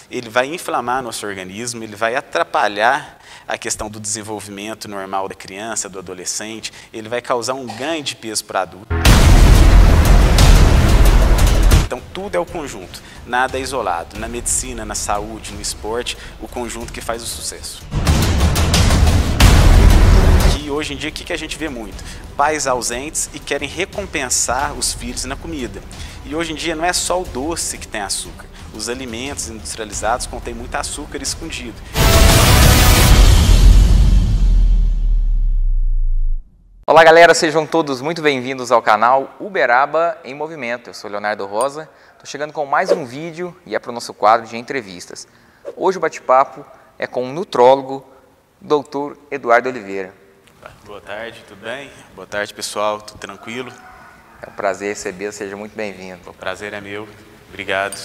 ele vai inflamar nosso organismo, ele vai atrapalhar a questão do desenvolvimento normal da criança, do adolescente, ele vai causar um ganho de peso para adulto. Então tudo é o conjunto, nada é isolado. Na medicina, na saúde, no esporte, o conjunto que faz o sucesso. E hoje em dia o que a gente vê muito? Pais ausentes e querem recompensar os filhos na comida. E hoje em dia não é só o doce que tem açúcar, os alimentos industrializados contêm muito açúcar escondido. Olá galera, sejam todos muito bem-vindos ao canal Uberaba em Movimento. Eu sou Leonardo Rosa, estou chegando com mais um vídeo e é para o nosso quadro de entrevistas. Hoje o bate-papo é com o nutrólogo, Dr. Eduardo Oliveira. Boa tarde, tudo bem? Boa tarde pessoal, tudo tranquilo? É um prazer recebê-lo, seja muito bem-vindo. O prazer é meu, obrigado.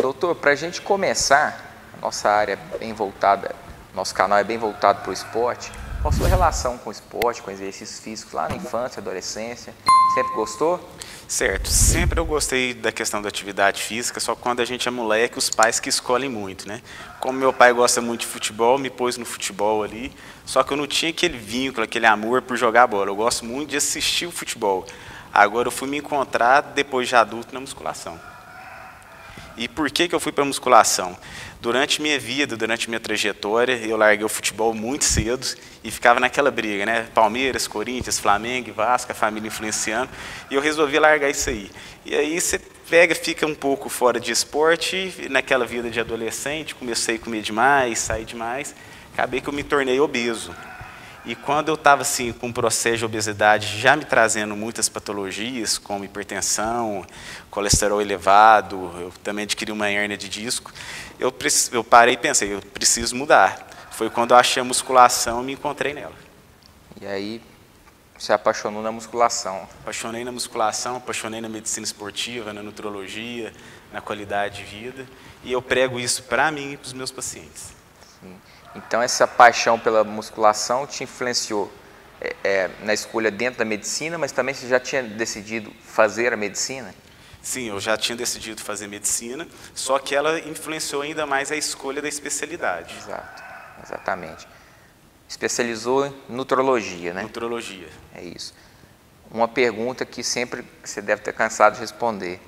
Doutor, para a gente começar, a nossa área é bem voltada, nosso canal é bem voltado para o esporte. Qual a sua relação com o esporte, com exercícios físicos lá na infância, adolescência? Sempre gostou? Certo, sempre eu gostei da questão da atividade física, só quando a gente é moleque, os pais que escolhem muito, né? Como meu pai gosta muito de futebol, me pôs no futebol ali, só que eu não tinha aquele vínculo, aquele amor por jogar bola. Eu gosto muito de assistir o futebol. Agora eu fui me encontrar, depois de adulto, na musculação. E por que eu fui para a musculação? Durante minha vida, durante minha trajetória, eu larguei o futebol muito cedo e ficava naquela briga, né? Palmeiras, Corinthians, Flamengo, Vasco, a família influenciando, e eu resolvi largar isso aí. E aí você pega, fica um pouco fora de esporte, e naquela vida de adolescente, comecei a comer demais, sair demais, acabei que eu me tornei obeso. E quando eu estava assim, com um processo de obesidade já me trazendo muitas patologias, como hipertensão, colesterol elevado, eu também adquiri uma hérnia de disco, eu parei e pensei, eu preciso mudar. Foi quando eu achei a musculação e me encontrei nela. E aí, se apaixonou na musculação? Apaixonei na musculação, apaixonei na medicina esportiva, na nutrologia, na qualidade de vida, e eu prego isso para mim e para os meus pacientes. Sim. Então, essa paixão pela musculação te influenciou na escolha dentro da medicina, mas também você já tinha decidido fazer a medicina? Sim, eu já tinha decidido fazer medicina, só que ela influenciou ainda mais a escolha da especialidade. Exato, exatamente. Especializou em nutrologia, né? Nutrologia. É isso. Uma pergunta que sempre você deve ter cansado de responder.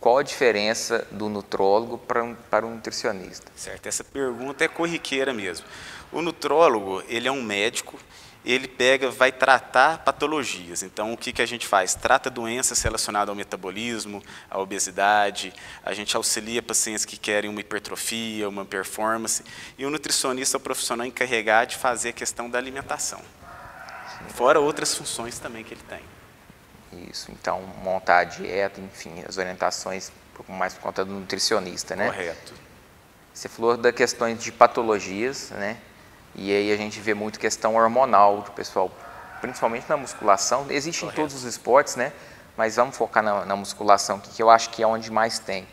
Qual a diferença do nutrólogo para um nutricionista? Certo, essa pergunta é corriqueira mesmo. O nutrólogo, ele é um médico, ele vai tratar patologias. Então, o que a gente faz? Trata doenças relacionadas ao metabolismo, à obesidade, a gente auxilia pacientes que querem uma hipertrofia, uma performance, e o nutricionista é o profissional encarregado de fazer a questão da alimentação. Sim. Fora outras funções também que ele tem. Isso, então montar a dieta, enfim, as orientações mais por conta do nutricionista, né? Correto. Você falou das questões de patologias, né? E aí a gente vê muito questão hormonal do pessoal, principalmente na musculação. Existe em todos os esportes, né? Mas vamos focar na musculação, que eu acho que é onde mais tem,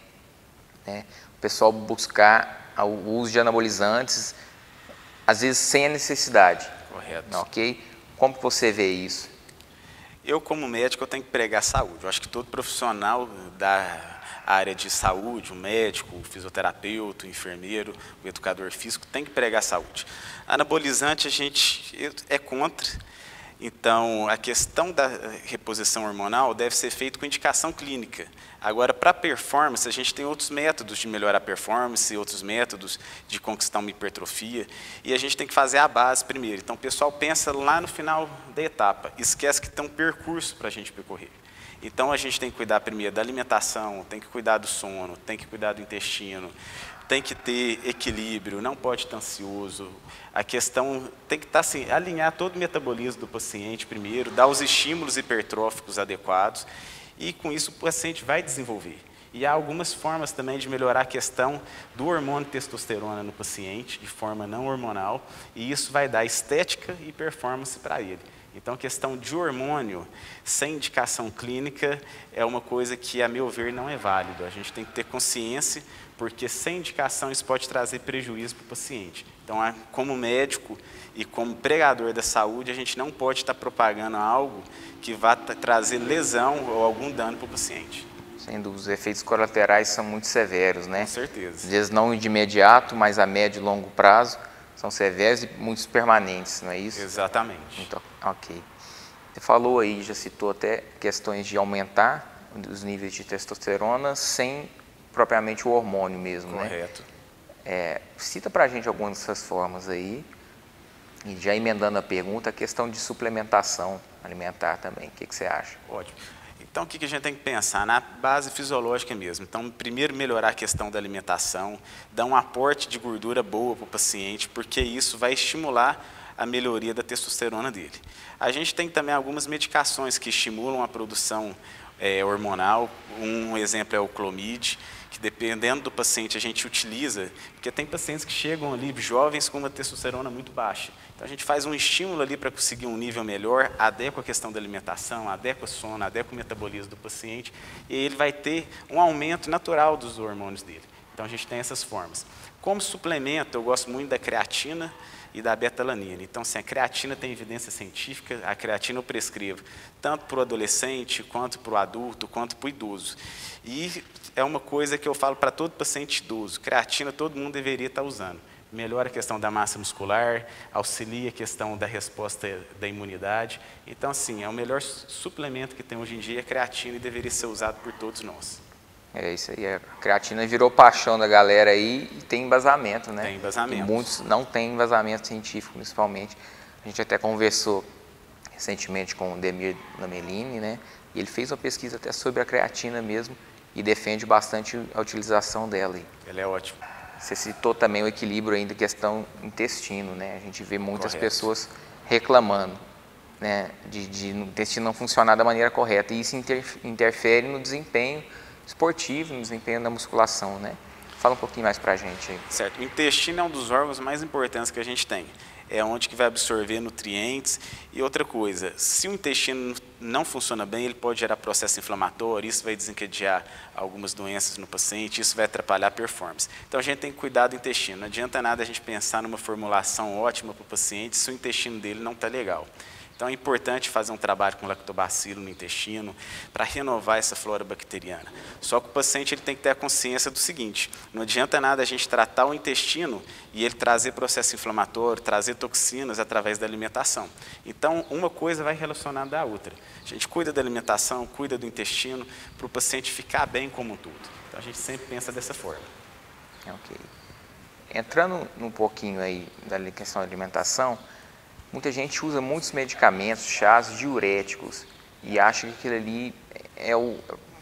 né? O pessoal buscar o uso de anabolizantes, às vezes sem a necessidade. Correto. Ok? Como que você vê isso? Eu, como médico, eu tenho que pregar saúde. Eu acho que todo profissional da área de saúde, o médico, o fisioterapeuta, o enfermeiro, o educador físico, tem que pregar saúde. Anabolizante, a gente é contra. Então, a questão da reposição hormonal deve ser feita com indicação clínica. Agora, para performance, a gente tem outros métodos de melhorar a performance, outros métodos de conquistar uma hipertrofia, e a gente tem que fazer a base primeiro. Então, o pessoal pensa lá no final da etapa, esquece que tem um percurso para a gente percorrer. Então, a gente tem que cuidar primeiro da alimentação, tem que cuidar do sono, tem que cuidar do intestino, tem que ter equilíbrio, não pode estar ansioso. A questão tem que estar assim, alinhar todo o metabolismo do paciente primeiro, dar os estímulos hipertróficos adequados, e com isso o paciente vai desenvolver. E há algumas formas também de melhorar a questão do hormônio testosterona no paciente, de forma não hormonal, e isso vai dar estética e performance para ele. Então, a questão de hormônio sem indicação clínica é uma coisa que, a meu ver, não é válido. A gente tem que ter consciência, porque sem indicação isso pode trazer prejuízo para o paciente. Então, como médico e como pregador da saúde, a gente não pode estar propagando algo que vá trazer lesão ou algum dano para o paciente. Sendo os efeitos colaterais são muito severos, né? Com certeza. Às vezes não de imediato, mas a médio e longo prazo são severos e muitos permanentes, não é isso? Exatamente. Então, ok. Você falou aí, já citou até questões de aumentar os níveis de testosterona sem propriamente o hormônio mesmo, Correto. né? Cita pra gente algumas dessas formas aí, e já emendando a pergunta, a questão de suplementação alimentar também, o que você acha? Ótimo. Então, o que a gente tem que pensar? Na base fisiológica mesmo. Então, primeiro, melhorar a questão da alimentação, dar um aporte de gordura boa para o paciente, porque isso vai estimular a melhoria da testosterona dele. A gente tem também algumas medicações que estimulam a produção hormonal. Um exemplo é o Clomid, que dependendo do paciente a gente utiliza, porque tem pacientes que chegam ali jovens com uma testosterona muito baixa. Então a gente faz um estímulo ali para conseguir um nível melhor, adequa a questão da alimentação, adequa o sono, adequa o metabolismo do paciente, e ele vai ter um aumento natural dos hormônios dele. Então a gente tem essas formas. Como suplemento, eu gosto muito da creatina e da betalanina. Então, assim, a creatina tem evidência científica, a creatina eu prescrevo tanto para o adolescente, quanto para o adulto, quanto para o idoso. E é uma coisa que eu falo para todo paciente idoso, creatina todo mundo deveria estar usando. Melhora a questão da massa muscular, auxilia a questão da resposta da imunidade. Então, assim, é o melhor suplemento que tem hoje em dia, a creatina, e deveria ser usado por todos nós. É isso aí, a creatina virou paixão da galera aí e tem embasamento, né? Tem embasamento. E muitos não têm embasamento científico, principalmente. A gente até conversou recentemente com o Demir Lamelini, né? E ele fez uma pesquisa até sobre a creatina mesmo e defende bastante a utilização dela. Ela é ótima. Você citou também o equilíbrio ainda, questão intestino, né? A gente vê muitas Correto. pessoas reclamando, né? De o intestino não funcionar da maneira correta e isso interfere no desempenho esportivo, no desempenho da musculação, né? Fala um pouquinho mais pra gente aí. Certo. O intestino é um dos órgãos mais importantes que a gente tem. É onde que vai absorver nutrientes. E outra coisa, se o intestino não funciona bem, ele pode gerar processo inflamatório, isso vai desencadear algumas doenças no paciente, isso vai atrapalhar a performance. Então a gente tem que cuidar do intestino. Não adianta nada a gente pensar numa formulação ótima para o paciente se o intestino dele não está legal. Então é importante fazer um trabalho com lactobacilo no intestino para renovar essa flora bacteriana. Só que o paciente ele tem que ter a consciência do seguinte, não adianta nada a gente tratar o intestino e ele trazer processo inflamatório, trazer toxinas através da alimentação. Então uma coisa vai relacionada à outra. A gente cuida da alimentação, cuida do intestino para o paciente ficar bem como um todo. Então a gente sempre pensa dessa forma. Ok. Entrando um pouquinho aí da questão da alimentação, muita gente usa muitos medicamentos, chás diuréticos e acha que aquilo ali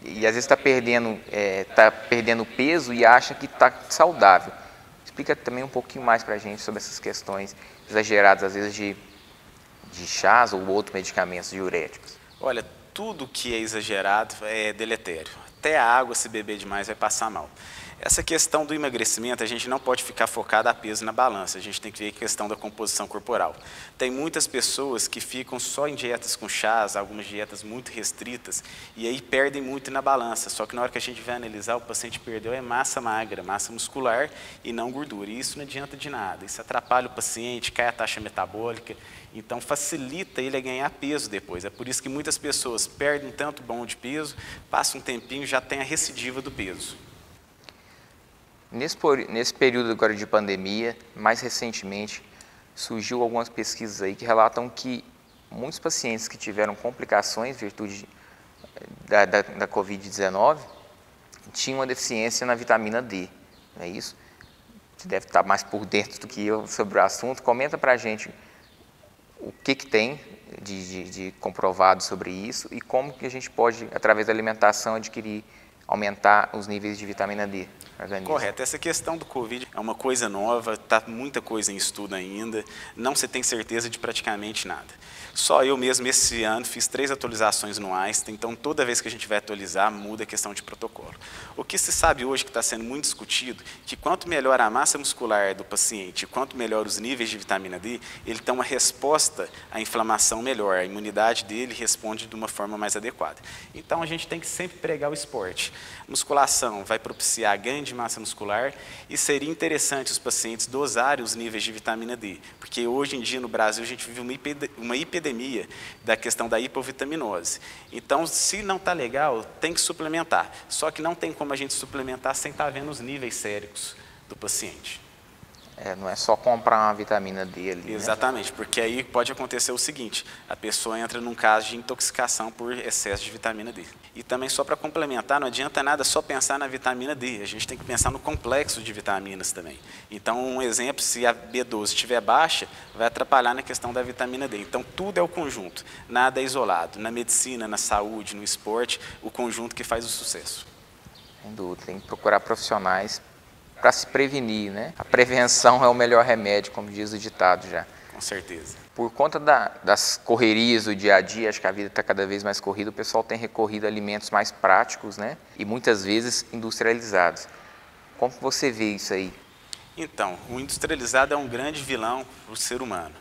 e às vezes está perdendo peso e acha que está saudável. Explica também um pouquinho mais para a gente sobre essas questões exageradas, às vezes, de chás ou outros medicamentos diuréticos. Olha, tudo que é exagerado é deletério. Até a água, se beber demais, vai passar mal. Essa questão do emagrecimento, a gente não pode ficar focado a peso na balança, a gente tem que ver a questão da composição corporal. Tem muitas pessoas que ficam só em dietas com chás, algumas dietas muito restritas, e aí perdem muito na balança, só que na hora que a gente vai analisar, o paciente perdeu massa magra, massa muscular e não gordura, e isso não adianta de nada, isso atrapalha o paciente, cai a taxa metabólica, então facilita ele a ganhar peso depois. É por isso que muitas pessoas perdem tanto bom de peso, passa um tempinho e já tem a recidiva do peso. Nesse período agora de pandemia, mais recentemente, surgiu algumas pesquisas aí que relatam que muitos pacientes que tiveram complicações em virtude da Covid-19 tinham uma deficiência na vitamina D, não é isso? Você deve estar mais por dentro do que eu sobre o assunto. Comenta para a gente o que tem de comprovado sobre isso e como que a gente pode, através da alimentação, aumentar os níveis de vitamina D no organismo. Correto. Essa questão do Covid é uma coisa nova, está muita coisa em estudo ainda, não se tem certeza de praticamente nada. Só eu mesmo, esse ano, fiz 3 atualizações no Einstein, então toda vez que a gente vai atualizar, muda a questão de protocolo. O que se sabe hoje, que está sendo muito discutido, que quanto melhor a massa muscular do paciente, quanto melhor os níveis de vitamina D, ele tem uma resposta à inflamação melhor, a imunidade dele responde de uma forma mais adequada. Então a gente tem que sempre pregar o esporte. Musculação vai propiciar ganho de massa muscular e seria interessante os pacientes dosarem os níveis de vitamina D, porque hoje em dia no Brasil a gente vive uma epidemia da questão da hipovitaminose. Então, se não está legal, tem que suplementar. Só que não tem como a gente suplementar sem estar vendo os níveis séricos do paciente. Não é só comprar uma vitamina D ali, Exatamente, né? Porque aí pode acontecer o seguinte, a pessoa entra num caso de intoxicação por excesso de vitamina D. E também, só para complementar, não adianta nada só pensar na vitamina D, a gente tem que pensar no complexo de vitaminas também. Então, um exemplo, se a B12 estiver baixa, vai atrapalhar na questão da vitamina D. Então, tudo é o conjunto, nada é isolado. Na medicina, na saúde, no esporte, o conjunto que faz o sucesso. Sem dúvida, tem que procurar profissionais para se prevenir, né? A prevenção é o melhor remédio, como diz o ditado já. Com certeza. Por conta das correrias do dia a dia, acho que a vida está cada vez mais corrida, o pessoal tem recorrido a alimentos mais práticos, né? E muitas vezes industrializados. Como você vê isso aí? Então, o industrializado é um grande vilão para o ser humano.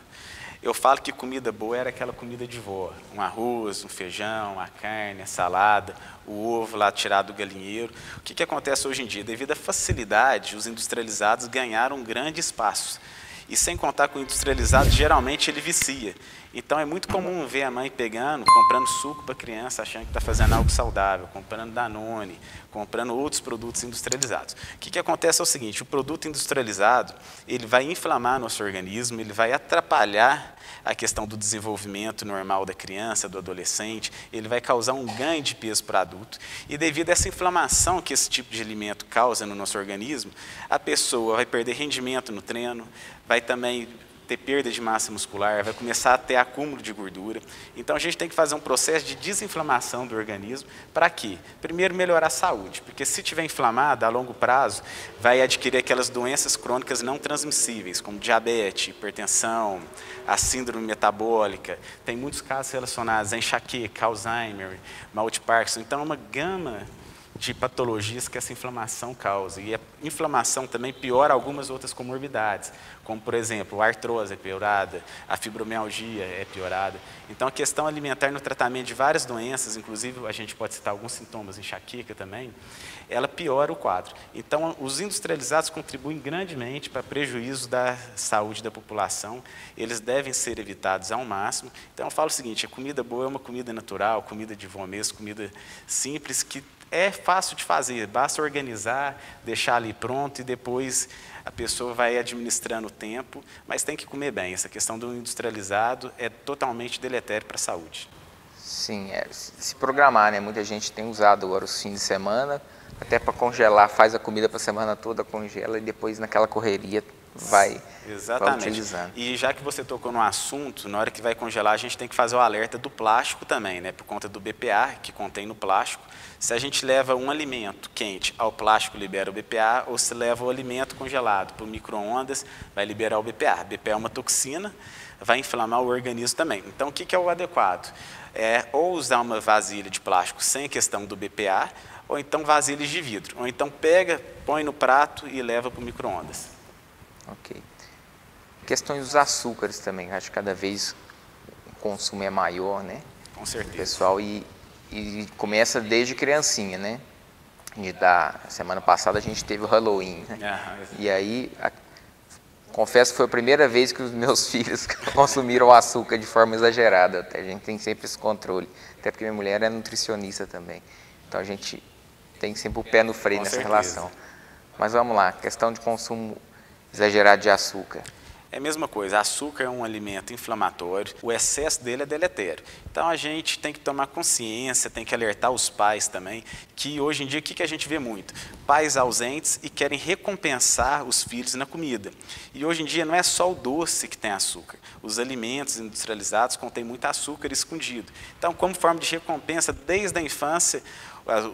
Eu falo que comida boa era aquela comida de vó, um arroz, um feijão, a carne, a salada, o ovo lá tirado do galinheiro. O que acontece hoje em dia? Devido à facilidade, os industrializados ganharam um grande espaço. E sem contar com o industrializado, geralmente ele vicia. Então é muito comum ver a mãe pegando, comprando suco para a criança, achando que está fazendo algo saudável, comprando Danone, comprando outros produtos industrializados. O que acontece é o seguinte, o produto industrializado, ele vai inflamar nosso organismo, ele vai atrapalhar a questão do desenvolvimento normal da criança, do adolescente, ele vai causar um ganho de peso para adulto. E devido a essa inflamação que esse tipo de alimento causa no nosso organismo, a pessoa vai perder rendimento no treino, vai também ter perda de massa muscular, vai começar a ter acúmulo de gordura. Então a gente tem que fazer um processo de desinflamação do organismo. Para quê? Primeiro, melhorar a saúde, porque se estiver inflamado, a longo prazo, vai adquirir aquelas doenças crônicas não transmissíveis, como diabetes, hipertensão, a síndrome metabólica. Tem muitos casos relacionados a enxaqueca, Alzheimer, mal de Parkinson. Então é uma gama de patologias que essa inflamação causa. E a inflamação também piora algumas outras comorbidades, como, por exemplo, a artrose é piorada, a fibromialgia é piorada. Então, a questão alimentar no tratamento de várias doenças, inclusive a gente pode citar alguns sintomas, enxaqueca também, ela piora o quadro. Então, os industrializados contribuem grandemente para prejuízo da saúde da população, eles devem ser evitados ao máximo. Então, eu falo o seguinte, a comida boa é uma comida natural, comida de vó mesmo, comida simples, que é fácil de fazer, basta organizar, deixar ali pronto e depois a pessoa vai administrando o tempo, mas tem que comer bem. Essa questão do industrializado é totalmente deletério para a saúde. Sim, se programar, né? Muita gente tem usado agora os fins de semana, até para congelar, faz a comida para a semana toda, congela e depois naquela correria vai utilizando. E já que você tocou no assunto, na hora que vai congelar, a gente tem que fazer o alerta do plástico também, né? Por conta do BPA que contém no plástico. Se a gente leva um alimento quente ao plástico, libera o BPA, ou se leva o alimento congelado para o micro-ondas, vai liberar o BPA. BPA é uma toxina, vai inflamar o organismo também. Então, o que é o adequado? É ou usar uma vasilha de plástico sem questão do BPA, ou então vasilhas de vidro. Ou então pega, põe no prato e leva para o micro-ondas. Ok. Questões dos açúcares também, acho que cada vez o consumo é maior, né? Com certeza. Pessoal, e começa desde criancinha, né? Semana passada a gente teve o Halloween, né? E aí, confesso que foi a primeira vez que os meus filhos consumiram açúcar de forma exagerada. A gente tem sempre esse controle, até porque minha mulher é nutricionista também. Então a gente tem sempre o pé no freio nessa relação. Mas vamos lá, questão de consumo exagerado de açúcar. É a mesma coisa, açúcar é um alimento inflamatório, o excesso dele é deletério. Então a gente tem que tomar consciência, tem que alertar os pais também, que hoje em dia o que a gente vê muito? Pais ausentes e querem recompensar os filhos na comida. E hoje em dia não é só o doce que tem açúcar, os alimentos industrializados contêm muito açúcar escondido. Então, como forma de recompensa, desde a infância,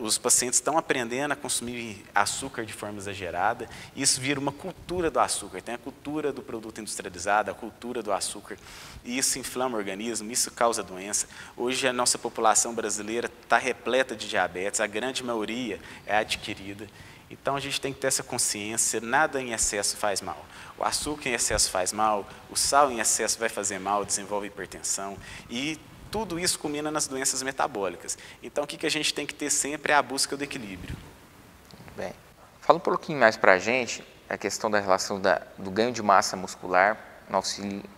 os pacientes estão aprendendo a consumir açúcar de forma exagerada, e isso vira uma cultura do açúcar. Tem a cultura do produto industrializado, a cultura do açúcar, e isso inflama o organismo, isso causa doença. Hoje a nossa população brasileira está repleta de diabetes, a grande maioria é adquirida. Então a gente tem que ter essa consciência, nada em excesso faz mal. O açúcar em excesso faz mal, o sal em excesso vai fazer mal, desenvolve hipertensão, e tudo isso culmina nas doenças metabólicas. Então, o que a gente tem que ter sempre é a busca do equilíbrio. Muito bem. Fala um pouquinho mais para a gente a questão da relação do ganho de massa muscular para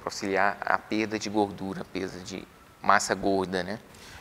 auxiliar a perda de gordura, a perda de massa gorda, né?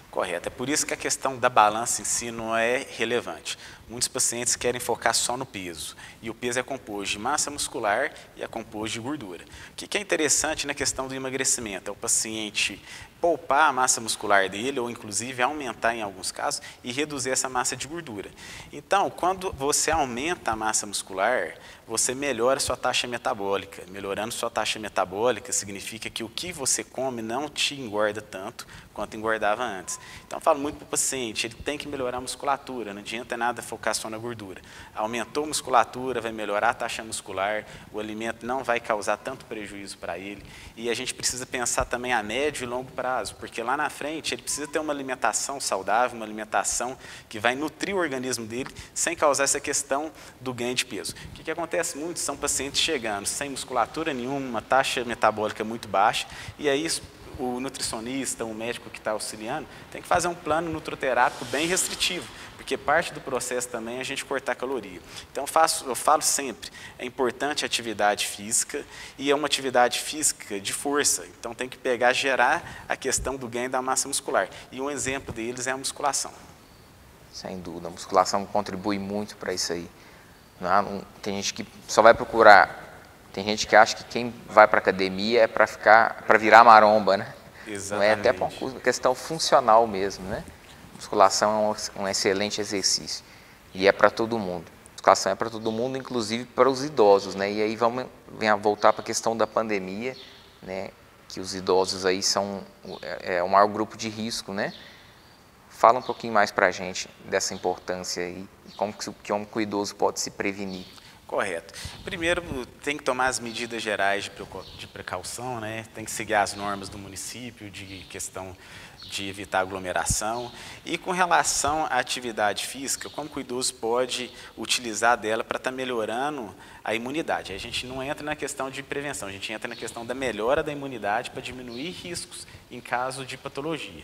Correto. É por isso que a questão da balança em si não é relevante. Muitos pacientes querem focar só no peso, e o peso é composto de massa muscular e é composto de gordura. O que é interessante na questão do emagrecimento é o paciente poupar a massa muscular dele, ou inclusive aumentar em alguns casos, e reduzir essa massa de gordura. Então, quando você aumenta a massa muscular, você melhora a sua taxa metabólica. Melhorando sua taxa metabólica significa que o que você come não te engorda tanto quanto engordava antes. Então, eu falo muito para o paciente, ele tem que melhorar a musculatura, não adianta nada focar só na gordura. Aumentou a musculatura, vai melhorar a taxa muscular, o alimento não vai causar tanto prejuízo para ele, e a gente precisa pensar também a médio e longo prazo, porque lá na frente ele precisa ter uma alimentação saudável, uma alimentação que vai nutrir o organismo dele, sem causar essa questão do ganho de peso. O que acontece muito são pacientes chegando sem musculatura nenhuma, uma taxa metabólica muito baixa, e aí o nutricionista, o médico que está auxiliando, tem que fazer um plano nutroterápico bem restritivo, porque parte do processo também é a gente cortar caloria. Então eu falo sempre, é importante a atividade física, e é uma atividade física de força, então tem que gerar a questão do ganho da massa muscular. E um exemplo deles é a musculação. Sem dúvida, a musculação contribui muito para isso aí. Tem gente que só vai procurar. Tem gente que acha que quem vai para a academia é para virar maromba, né? Exatamente. Não é até por uma questão funcional mesmo, né? Musculação é um excelente exercício e é para todo mundo. Musculação é para todo mundo, inclusive para os idosos, né? E aí vamos voltar para a questão da pandemia, né? Que os idosos aí são o maior grupo de risco, né? Fala um pouquinho mais para a gente dessa importância aí e como que o idoso pode se prevenir. Correto. Primeiro, tem que tomar as medidas gerais de precaução, né? Tem que seguir as normas do município de questão de evitar aglomeração. E com relação à atividade física, como que o idoso pode utilizar dela para estar melhorando a imunidade? A gente não entra na questão de prevenção, a gente entra na questão da melhora da imunidade para diminuir riscos em caso de patologia.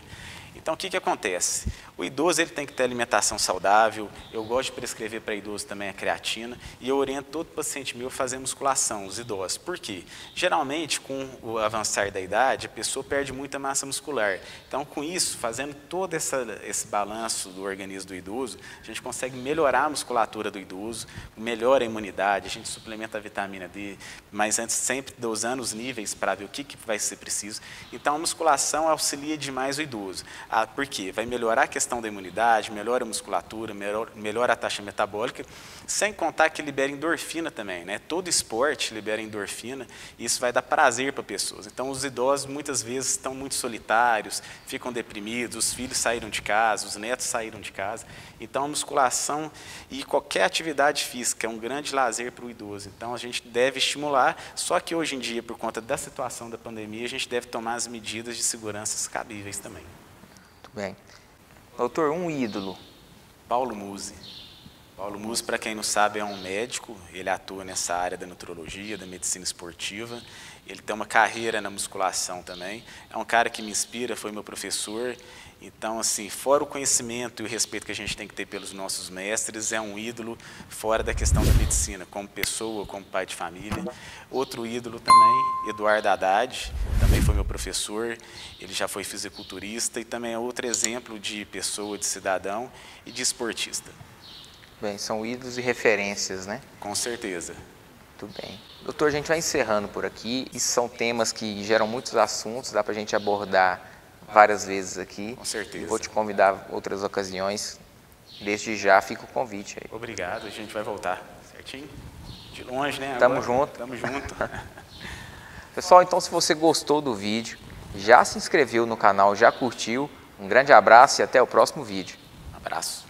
Então, o que acontece? O idoso ele tem que ter alimentação saudável, eu gosto de prescrever para idoso também a creatina, e eu oriento todo paciente meu a fazer musculação, os idosos. Por quê? Geralmente, com o avançar da idade, a pessoa perde muita massa muscular. Então, com isso, fazendo todo esse balanço do organismo do idoso, a gente consegue melhorar a musculatura do idoso, melhora a imunidade, a gente suplementa a vitamina D, mas antes sempre dosando os níveis para ver o que vai ser preciso. Então, a musculação auxilia demais o idoso. Por quê? Vai melhorar a questão da imunidade, melhora a musculatura, melhora a taxa metabólica, sem contar que libera endorfina também, né? Todo esporte libera endorfina e isso vai dar prazer para pessoas. Então, os idosos muitas vezes estão muito solitários, ficam deprimidos, os filhos saíram de casa, os netos saíram de casa. Então, a musculação e qualquer atividade física é um grande lazer para o idoso. Então, a gente deve estimular, só que hoje em dia, por conta da situação da pandemia, a gente deve tomar as medidas de segurança cabíveis também. Muito bem. Doutor, um ídolo. Paulo Musi. Paulo Musi, para quem não sabe, é um médico, ele atua nessa área da nutrologia, da medicina esportiva, ele tem uma carreira na musculação também, é um cara que me inspira, foi meu professor, então, assim, fora o conhecimento e o respeito que a gente tem que ter pelos nossos mestres, é um ídolo fora da questão da medicina, como pessoa, como pai de família. Outro ídolo também, Eduardo Haddad, também foi meu professor, ele já foi fisiculturista e também é outro exemplo de pessoa, de cidadão e de esportista. Bem, são ídolos e referências, né? Com certeza. Muito bem. Doutor, a gente vai encerrando por aqui. Isso são temas que geram muitos assuntos, dá para a gente abordar várias vezes aqui. Com certeza. Vou te convidar outras ocasiões. Desde já fica o convite aí. Obrigado, a gente vai voltar, certinho? De longe, né? Tamo junto. Tamo junto. Pessoal, então se você gostou do vídeo, já se inscreveu no canal, já curtiu, um grande abraço e até o próximo vídeo. Um abraço.